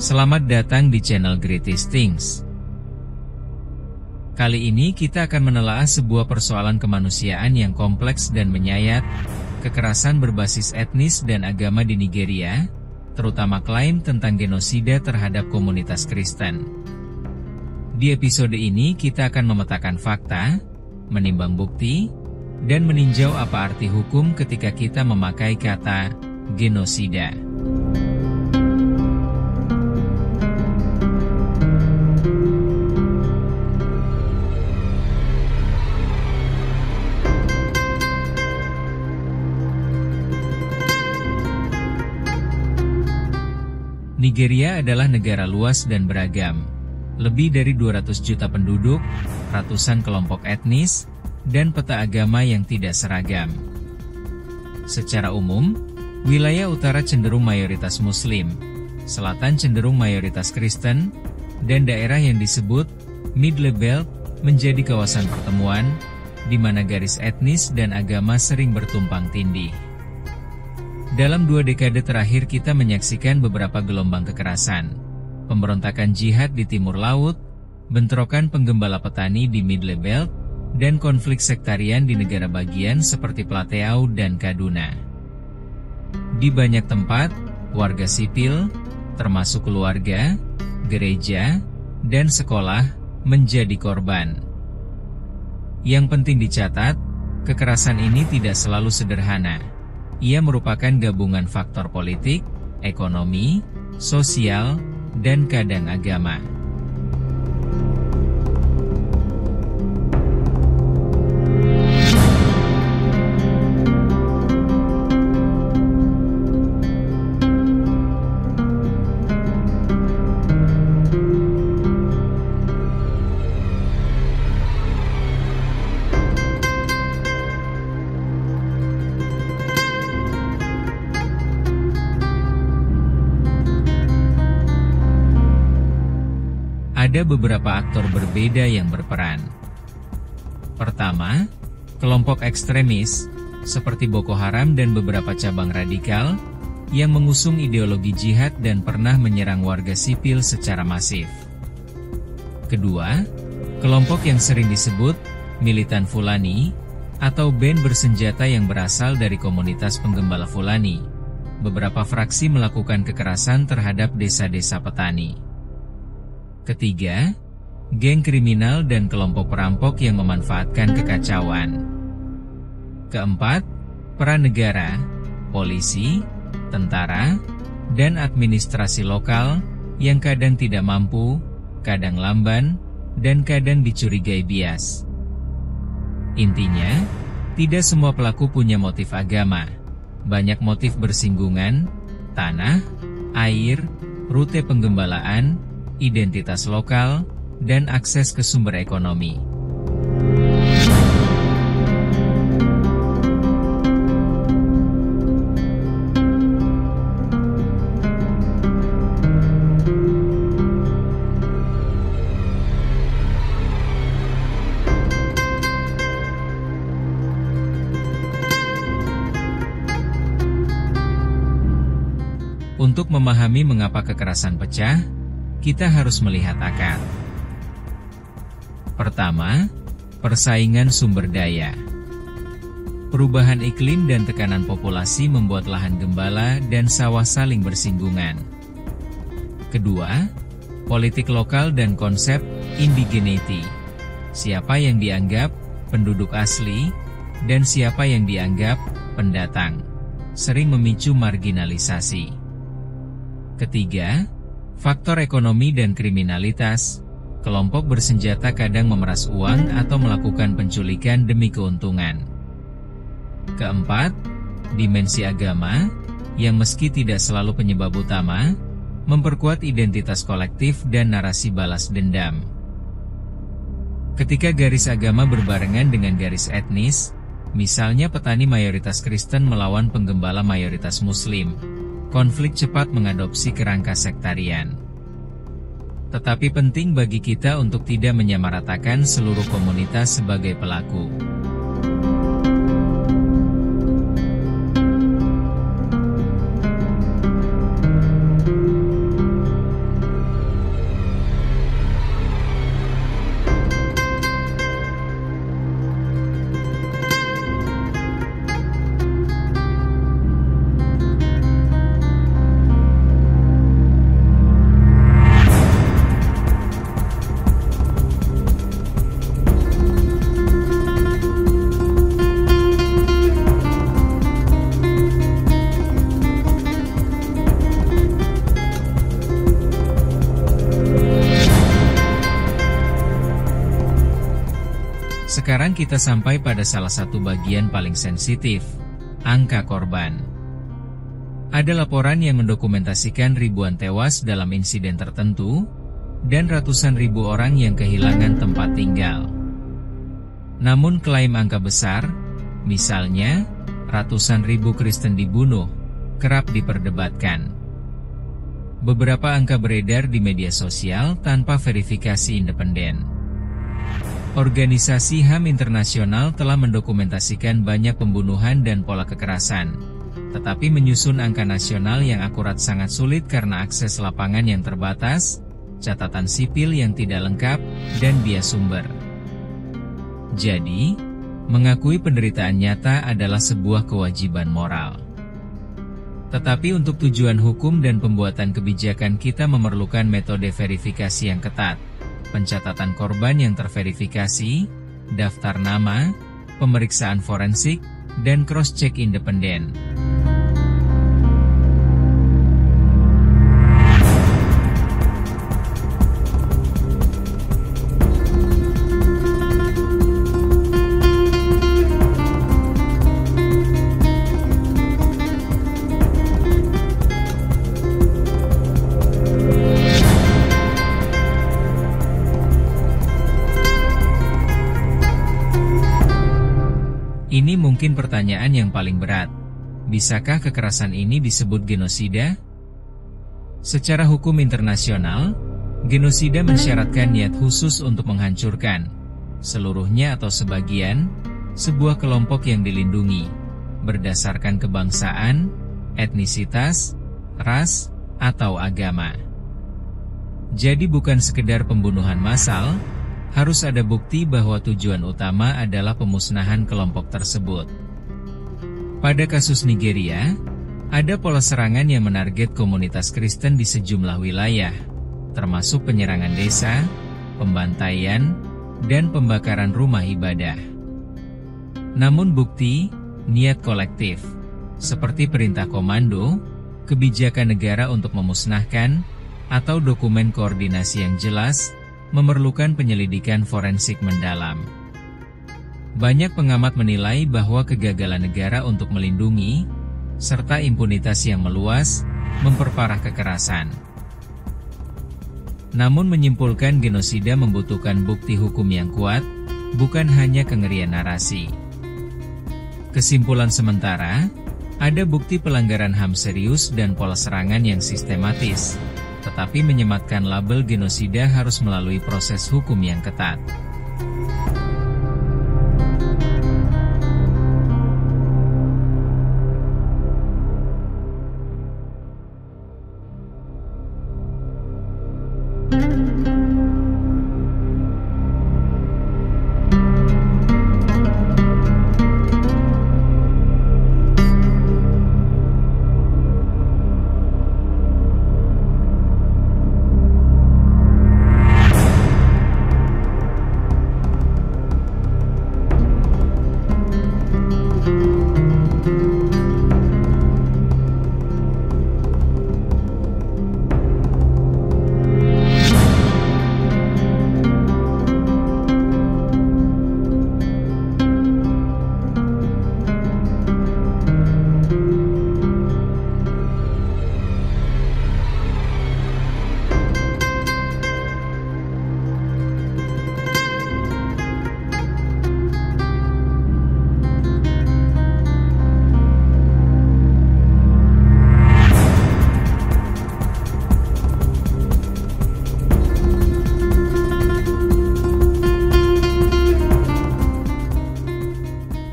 Selamat datang di channel Greatest Things. Kali ini kita akan menelaah sebuah persoalan kemanusiaan yang kompleks dan menyayat, kekerasan berbasis etnis dan agama di Nigeria, terutama klaim tentang genosida terhadap komunitas Kristen. Di episode ini kita akan memetakan fakta, menimbang bukti, dan meninjau apa arti hukum ketika kita memakai kata genosida. Nigeria adalah negara luas dan beragam. Lebih dari 200 juta penduduk, ratusan kelompok etnis, dan peta agama yang tidak seragam. Secara umum, wilayah utara cenderung mayoritas Muslim, selatan cenderung mayoritas Kristen, dan daerah yang disebut Middle Belt menjadi kawasan pertemuan, di mana garis etnis dan agama sering bertumpang tindih. Dalam 2 dekade terakhir kita menyaksikan beberapa gelombang kekerasan, pemberontakan jihad di timur laut, bentrokan penggembala petani di Middle Belt, dan konflik sektarian di negara bagian seperti Plateau dan Kaduna. Di banyak tempat, warga sipil, termasuk keluarga, gereja, dan sekolah, menjadi korban. Yang penting dicatat, kekerasan ini tidak selalu sederhana. Ia merupakan gabungan faktor politik, ekonomi, sosial, dan kadang agama. Ada beberapa aktor berbeda yang berperan. Pertama, kelompok ekstremis, seperti Boko Haram dan beberapa cabang radikal, yang mengusung ideologi jihad dan pernah menyerang warga sipil secara masif. Kedua, kelompok yang sering disebut militan Fulani, atau band bersenjata yang berasal dari komunitas penggembala Fulani. Beberapa fraksi melakukan kekerasan terhadap desa-desa petani. Ketiga, geng kriminal dan kelompok perampok yang memanfaatkan kekacauan. Keempat, peran negara, polisi, tentara, dan administrasi lokal, yang kadang tidak mampu, kadang lamban, dan kadang dicurigai bias. Intinya, tidak semua pelaku punya motif agama. Banyak motif bersinggungan, tanah, air, rute penggembalaan, identitas lokal, dan akses ke sumber ekonomi. Untuk memahami mengapa kekerasan pecah, kita harus melihat akar. Pertama, persaingan sumber daya. Perubahan iklim dan tekanan populasi membuat lahan gembala dan sawah saling bersinggungan. Kedua, politik lokal dan konsep indigeneity. Siapa yang dianggap penduduk asli, dan siapa yang dianggap pendatang, sering memicu marginalisasi. Ketiga, faktor ekonomi dan kriminalitas. Kelompok bersenjata kadang memeras uang atau melakukan penculikan demi keuntungan. Keempat, dimensi agama, yang meski tidak selalu penyebab utama, memperkuat identitas kolektif dan narasi balas dendam. Ketika garis agama berbarengan dengan garis etnis, misalnya petani mayoritas Kristen melawan penggembala mayoritas Muslim, konflik cepat mengadopsi kerangka sektarian. Tetapi penting bagi kita untuk tidak menyamaratakan seluruh komunitas sebagai pelaku. Sekarang kita sampai pada salah satu bagian paling sensitif, angka korban. Ada laporan yang mendokumentasikan ribuan tewas dalam insiden tertentu, dan ratusan ribu orang yang kehilangan tempat tinggal. Namun klaim angka besar, misalnya, ratusan ribu Kristen dibunuh, kerap diperdebatkan. Beberapa angka beredar di media sosial tanpa verifikasi independen. Organisasi HAM internasional telah mendokumentasikan banyak pembunuhan dan pola kekerasan, tetapi menyusun angka nasional yang akurat sangat sulit karena akses lapangan yang terbatas, catatan sipil yang tidak lengkap, dan bias sumber. Jadi, mengakui penderitaan nyata adalah sebuah kewajiban moral. Tetapi untuk tujuan hukum dan pembuatan kebijakan kita memerlukan metode verifikasi yang ketat, pencatatan korban yang terverifikasi, daftar nama, pemeriksaan forensik, dan cross-check independen. Ini mungkin pertanyaan yang paling berat. Bisakah kekerasan ini disebut genosida? Secara hukum internasional, genosida mensyaratkan niat khusus untuk menghancurkan, seluruhnya atau sebagian, sebuah kelompok yang dilindungi, berdasarkan kebangsaan, etnisitas, ras, atau agama. Jadi bukan sekedar pembunuhan massal, harus ada bukti bahwa tujuan utama adalah pemusnahan kelompok tersebut. Pada kasus Nigeria, ada pola serangan yang menarget komunitas Kristen di sejumlah wilayah, termasuk penyerangan desa, pembantaian, dan pembakaran rumah ibadah. Namun bukti, niat kolektif, seperti perintah komando, kebijakan negara untuk memusnahkan, atau dokumen koordinasi yang jelas, memerlukan penyelidikan forensik mendalam. Banyak pengamat menilai bahwa kegagalan negara untuk melindungi, serta impunitas yang meluas, memperparah kekerasan. Namun menyimpulkan genosida membutuhkan bukti hukum yang kuat, bukan hanya kengerian narasi. Kesimpulan sementara, ada bukti pelanggaran HAM serius dan pola serangan yang sistematis. Tetapi menyematkan label genosida harus melalui proses hukum yang ketat.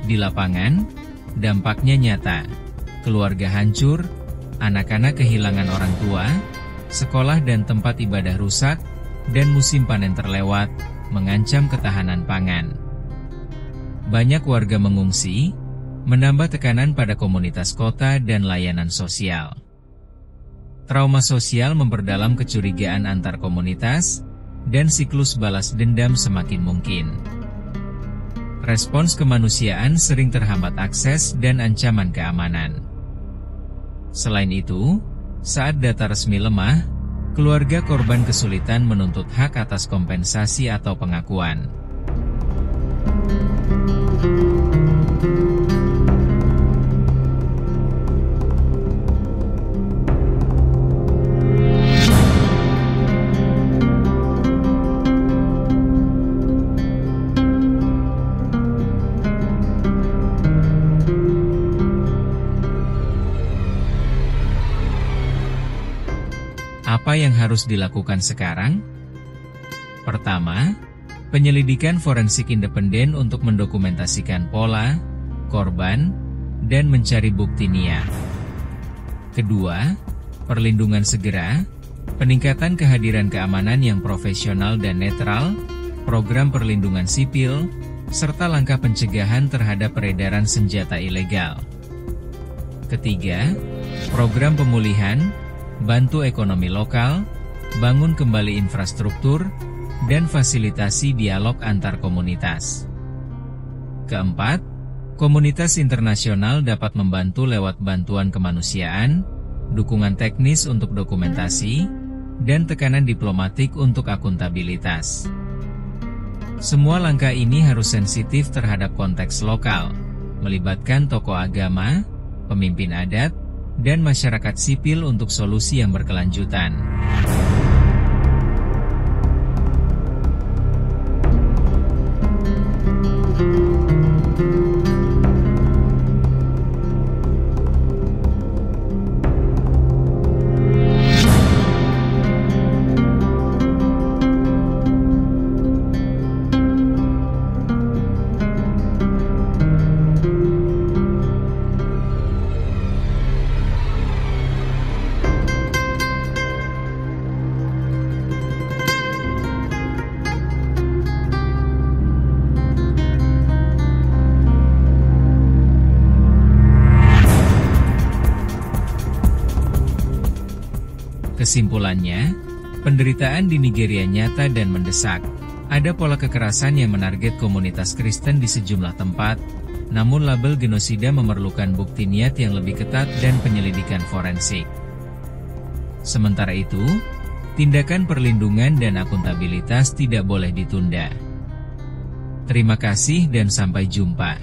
Di lapangan, dampaknya nyata. Keluarga hancur, anak-anak kehilangan orang tua, sekolah dan tempat ibadah rusak, dan musim panen terlewat, mengancam ketahanan pangan. Banyak warga mengungsi, menambah tekanan pada komunitas kota dan layanan sosial. Trauma sosial memperdalam kecurigaan antar komunitas, dan siklus balas dendam semakin mungkin. Respons kemanusiaan sering terhambat akses dan ancaman keamanan. Selain itu, saat data resmi lemah, keluarga korban kesulitan menuntut hak atas kompensasi atau pengakuan. Apa yang harus dilakukan sekarang? Pertama, penyelidikan forensik independen untuk mendokumentasikan pola, korban, dan mencari bukti niat. Kedua, perlindungan segera, peningkatan kehadiran keamanan yang profesional dan netral, program perlindungan sipil, serta langkah pencegahan terhadap peredaran senjata ilegal. Ketiga, program pemulihan, bantu ekonomi lokal, bangun kembali infrastruktur, dan fasilitasi dialog antar komunitas. Keempat, komunitas internasional dapat membantu lewat bantuan kemanusiaan, dukungan teknis untuk dokumentasi, dan tekanan diplomatik untuk akuntabilitas. Semua langkah ini harus sensitif terhadap konteks lokal, melibatkan tokoh agama, pemimpin adat, dan masyarakat sipil untuk solusi yang berkelanjutan. Kesimpulannya, penderitaan di Nigeria nyata dan mendesak. Ada pola kekerasan yang menarget komunitas Kristen di sejumlah tempat, namun label genosida memerlukan bukti niat yang lebih ketat dan penyelidikan forensik. Sementara itu, tindakan perlindungan dan akuntabilitas tidak boleh ditunda. Terima kasih dan sampai jumpa.